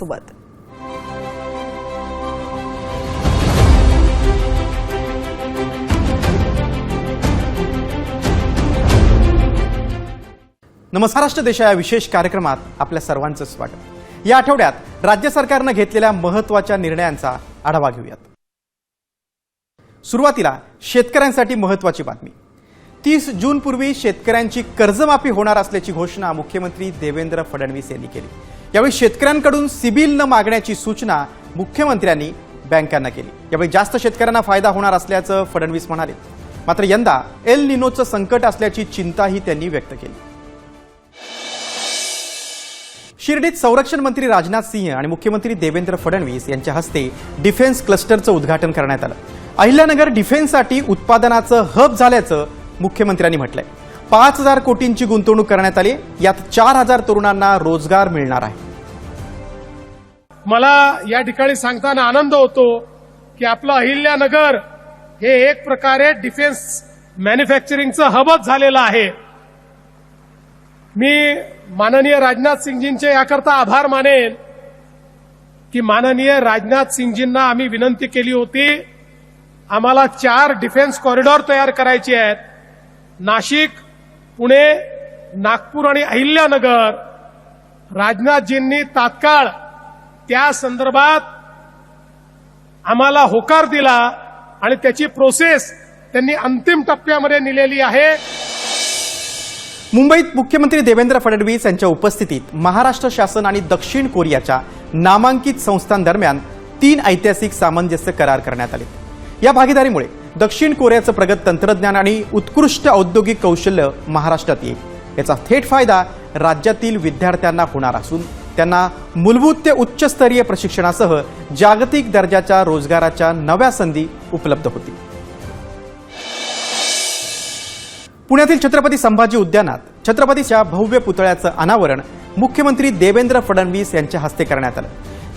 आपल्यासोबत। नमस्कार। महाराष्ट्र देशा या विशेष कार्यक्रमात आपल्या सर्वांचं स्वागत। या आठवड्यात राज्य सरकारने घेतलेल्या महत्त्वाच्या निर्णयांचा आढावा घेऊयात। सुरुवातीला शेतकऱ्यांसाठी महत्त्वाची बातमी। 30 जून पूर्वी शेतकऱ्यांची कर्जमाफी होणार असल्याची घोषणा मुख्यमंत्री देवेंद्र फडणवीस यांनी केली। यावेळी शेतकऱ्यांकडून सिबिल न मागण्याची सूचना मुख्यमंत्र्यांनी बँकांना केली। यावेळी जास्त शेतकऱ्यांना फायदा होणार असल्याचं फडणवीस म्हणाले। मात्र यंदा एल निनोचं संकट असल्याची चिंताही त्यांनी व्यक्त केली। शिर्डीत संरक्षण मंत्री राजनाथ सिंह आणि मुख्यमंत्री देवेंद्र फडणवीस यांच्या हस्ते डिफेन्स क्लस्टरचं उद्घाटन करण्यात आलं। अहिल्यानगर डिफेन्ससाठी उत्पादनाचं हब झाल्याचं मुख्यमंत्र्यांनी म्हटलंय। 5000 कोटींची गुंतवणूक करण्यात आली। यात 4000 तरुणांना रोजगार मिळणार आहे। मला या ठिकाणी सांगताना आनंद होतो की आपलं अहिल्यानगर हे एक प्रकारे डिफेन्स मॅन्युफॅक्चरिंगचं हबच झालेलं आहे। मी माननीय राजनाथ सिंगजींचे याकरता आभार मानेन की माननीय राजनाथ सिंगजींना आम्ही विनंती केली होती, आम्हाला 4 डिफेन्स कॉरिडॉर तयार करायचे आहेत। नाशिक, पुणे, नागपूर आणि अहिल्यानगर। राजनाथजींनी तात्काळ त्या संदर्भात आम्हाला होकार दिला आणि त्याची प्रोसेस त्यांनी अंतिम टप्प्यामध्ये नेलेली आहे। मुंबईत मुख्यमंत्री देवेंद्र फडणवीस यांच्या उपस्थितीत महाराष्ट्र शासन आणि दक्षिण कोरियाच्या नामांकित संस्थांदरम्यान 3 ऐतिहासिक सामंजस्य करार करण्यात आले। या भागीदारीमुळे दक्षिण कोरियाचं प्रगत तंत्रज्ञान आणि उत्कृष्ट औद्योगिक कौशल्य महाराष्ट्रात येईल। याचा थेट फायदा राज्यातील विद्यार्थ्यांना होणार असून त्यांना मूलभूत ते उच्चस्तरीय प्रशिक्षणासह जागतिक दर्जाच्या रोजगाराच्या नव्या संधी उपलब्ध होतील। पुण्यातील छत्रपती संभाजी उद्यानात छत्रपतीच्या भव्य पुतळ्याचं अनावरण मुख्यमंत्री देवेंद्र फडणवीस यांच्या हस्ते करण्यात आलं।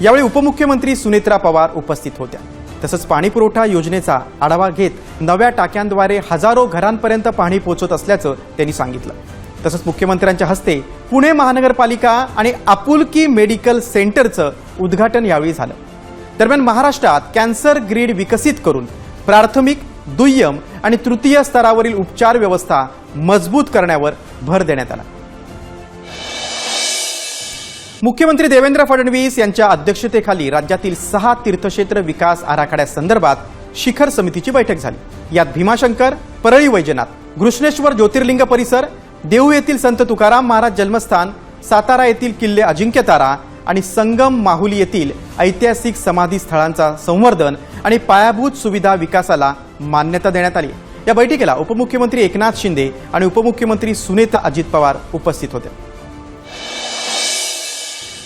यावेळी उपमुख्यमंत्री सुनेत्रा पवार उपस्थित होत्या। तसंच पाणीपुरवठा योजनेचा आढावा घेत नव्या टाक्यांद्वारे हजारो घरांपर्यंत पाणी पोहोचत असल्याचं त्यांनी सांगितलं। तसंच मुख्यमंत्र्यांच्या हस्ते पुणे महानगरपालिका आणि आपुलकी मेडिकल सेंटरचं उद्घाटन यावेळी झालं। दरम्यान महाराष्ट्रात कॅन्सर ग्रीड विकसित करून प्राथमिक, दुय्यम आणि तृतीय स्तरावरील उपचार व्यवस्था मजबूत करण्यावर भर देण्यात आला। मुख्यमंत्री देवेंद्र फडणवीस यांच्या अध्यक्षतेखाली राज्यातील 6 तीर्थक्षेत्र विकास आराखड्यासंदर्भात शिखर समितीची बैठक झाली। यात भीमाशंकर, परळी वैजनाथ, घृष्णेश्वर ज्योतिर्लिंग परिसर, देहू येथील संत तुकाराम महाराज जन्मस्थान, सातारा येथील किल्ले अजिंक्यतारा आणि संगम माहुली येथील ऐतिहासिक समाधी स्थळांचा संवर्धन आणि पायाभूत सुविधा विकासाला मान्यता देण्यात आली। या बैठकीला उपमुख्यमंत्री एकनाथ शिंदे आणि उपमुख्यमंत्री सुनेत्रा अजित पवार उपस्थित होते।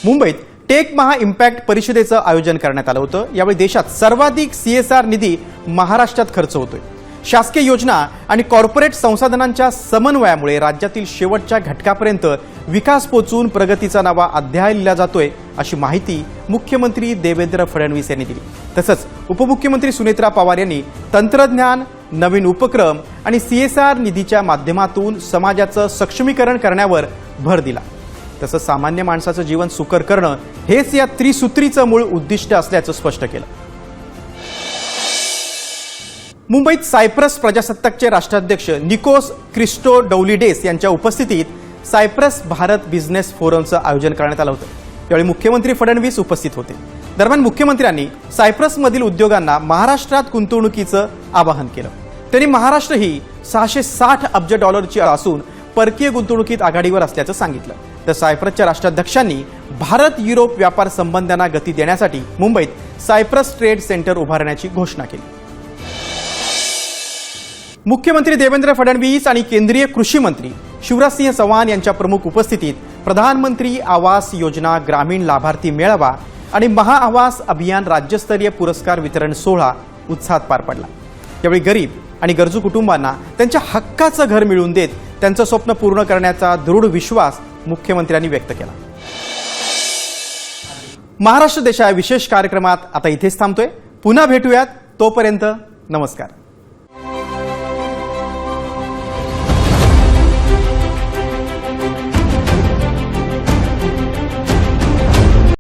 मुंबईत टेक महा इम्पॅक्ट परिषदेचं आयोजन करण्यात आलं होतं। यावेळी देशात सर्वाधिक CSR निधी महाराष्ट्रात खर्च होतोय। शासकीय योजना आणि कॉर्पोरेट संसाधनांच्या समन्वयामुळे राज्यातील शेवटच्या घटकापर्यंत विकास पोहोचून प्रगतीचा नवा अध्याय लिहिला जातोय, अशी माहिती मुख्यमंत्री देवेंद्र फडणवीस यांनी दिली। तसंच उपमुख्यमंत्री सुनेत्रा पवार यांनी तंत्रज्ञान, नवीन उपक्रम आणि CSR निधीच्या माध्यमातून समाजाचं सक्षमीकरण करण्यावर भर दिला। तसंच सामान्य माणसाचं जीवन सुकर करणं हेच या त्रिसूत्रीचं मूळ उद्दिष्ट असल्याचं स्पष्ट केलं। मुंबईत सायप्रस प्रजासत्ताकचे राष्ट्राध्यक्ष निकोस क्रिस्टोडौलिडेस यांच्या उपस्थितीत सायप्रस भारत बिझनेस फोरमचं आयोजन करण्यात आलं होतं। यावेळी मुख्यमंत्री फडणवीस उपस्थित होते। दरम्यान मुख्यमंत्र्यांनी सायप्रसमधील उद्योगांना महाराष्ट्रात गुंतवणुकीचं आवाहन केलं। त्यांनी महाराष्ट्र ही $660 अब्ज असून परकीय गुंतवणुकीत आघाडीवर असल्याचं सांगितलं। तर सायप्रसच्या राष्ट्राध्यक्षांनी भारत युरोप व्यापार संबंधांना गती देण्यासाठी मुंबईत सायप्रस ट्रेड सेंटर उभारण्याची घोषणा केली। मुख्यमंत्री देवेंद्र फडणवीस आणि केंद्रीय कृषी मंत्री शिवराज सिंह चौहान यांच्या प्रमुख उपस्थितीत प्रधानमंत्री आवास योजना ग्रामीण लाभार्थी मेळावा आणि महाआवास अभियान राज्यस्तरीय पुरस्कार वितरण सोहळा उत्साहात पार पडला। यावेळी गरीब आणि गरजू कुटुंबांना त्यांच्या हक्काचं घर मिळवून देत त्यांचं स्वप्न पूर्ण करण्याचा दृढ विश्वास मुख्यमंत्र्यांनी व्यक्त केला। महाराष्ट्र देशा विशेष कार्यक्रमात आता इथेच थांबतोय। पुन्हा भेटूयात, तोपर्यंत नमस्कार।